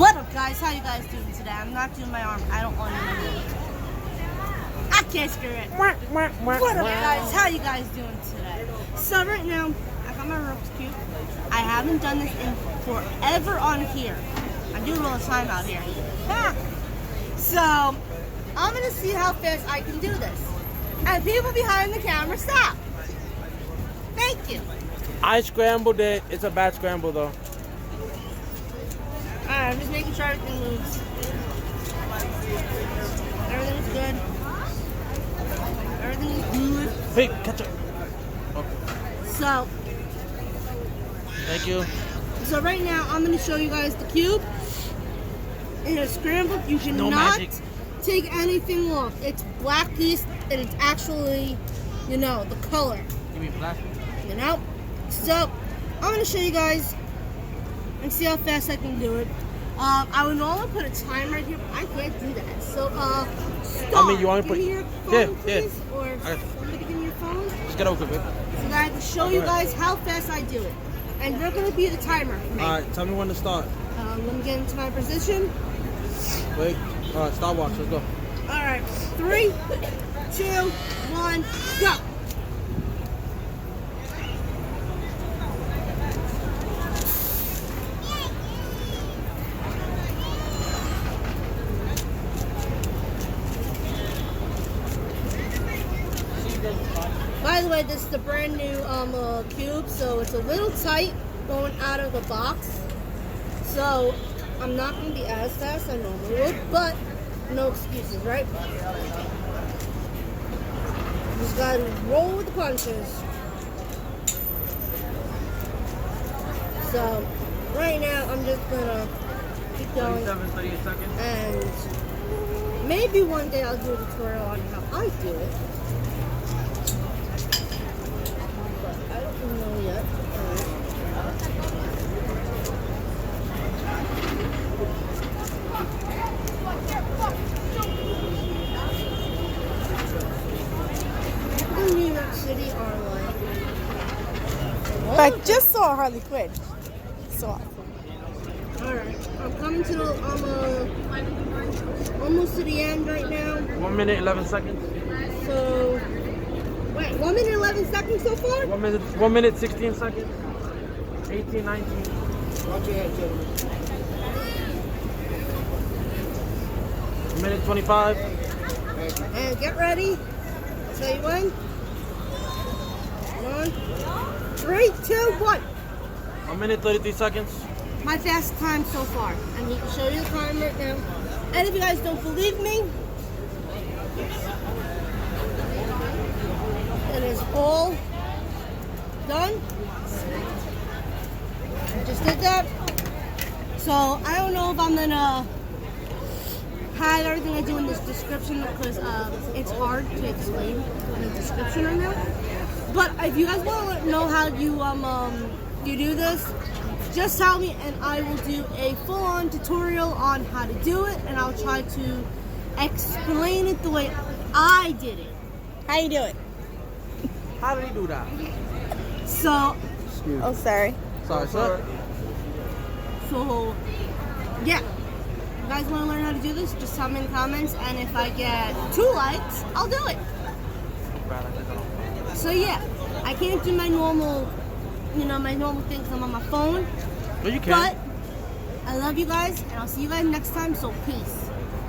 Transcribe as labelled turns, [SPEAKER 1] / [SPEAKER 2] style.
[SPEAKER 1] What up, guys? How you guys doing today? I'm not doing my arm. I don't want to do it. I can't screw it. What up, guys? How you guys doing today? So right now, I got my Rubik's Cube. I haven't done this in forever on here. I do it all the time out here. So, I'm going to see how fast I can do this. And people behind the camera, stop. Thank you.
[SPEAKER 2] I scrambled it. It's a bad scramble, though.
[SPEAKER 1] Alright, I'm just making sure everything moves. Everything's good. Everything's good.
[SPEAKER 2] Hey, catch up. Okay.
[SPEAKER 1] So,
[SPEAKER 2] Thank you.
[SPEAKER 1] so right now I'm going to show you guys the cube. It is scrambled. You cannot take anything off. It's black piece and it's actually, you know, the color.
[SPEAKER 2] You mean black?
[SPEAKER 1] You know? So, I'm going to show you guys and see how fast I can do it. I would normally put a timer right here, but I can't do that. So, stop.
[SPEAKER 2] I mean, you want to
[SPEAKER 1] give
[SPEAKER 2] put...
[SPEAKER 1] me your phone, please? Or
[SPEAKER 2] Okay.
[SPEAKER 1] somebody give me your phone.
[SPEAKER 2] Just get over it.
[SPEAKER 1] So that I can show you guys how fast I do it. And you're going to be the timer for me.
[SPEAKER 2] Alright, tell me when to start.
[SPEAKER 1] Let me get into my position.
[SPEAKER 2] Wait. Alright, stopwatch. Let's go.
[SPEAKER 1] Alright, 3, 2, 1, go. By the way, this is the brand new cube, so it's a little tight going out of the box. So I'm not going to be as fast as I normally would, but no excuses, right? Just got to roll with the punches. So right now, I'm just going to keep going.
[SPEAKER 2] 38 seconds.
[SPEAKER 1] And maybe one day I'll do a tutorial on how I do it. I don't know yet. In New York City are like.
[SPEAKER 3] I just saw Harley Quinn. So awesome.
[SPEAKER 1] Alright, I'm coming to the almost to the end right now.
[SPEAKER 2] 1 minute, 11 seconds.
[SPEAKER 1] So wait, 1 minute 11 seconds so far?
[SPEAKER 2] 1 minute, 16 seconds. 18, 19.
[SPEAKER 4] Watch your head, gentlemen.
[SPEAKER 2] 1 minute, 25.
[SPEAKER 1] And get ready. I'll tell you when. 1, 3, 2, 1.
[SPEAKER 2] 1 minute, 33 seconds.
[SPEAKER 1] My fast time so far. And he can show you the time right now. And if you guys don't believe me, it is all done. I just did that. So I don't know if I'm gonna hide everything I do in this description because it's hard to explain in the description right now. But if you guys want to know how you do this, just tell me and I will do a full-on tutorial on how to do it, and I'll try to explain it the way I did it.
[SPEAKER 3] How you do it?
[SPEAKER 2] How did he do that?
[SPEAKER 1] So,
[SPEAKER 3] Oh, sorry.
[SPEAKER 2] Sorry, sir.
[SPEAKER 1] so yeah. If you guys want to learn how to do this, just tell me in the comments, and if I get 2 likes, I'll do it. So yeah, I can't do my normal, my normal thing because I'm on my phone.
[SPEAKER 2] Well, you can.
[SPEAKER 1] But I love you guys, and I'll see you guys next time, so peace.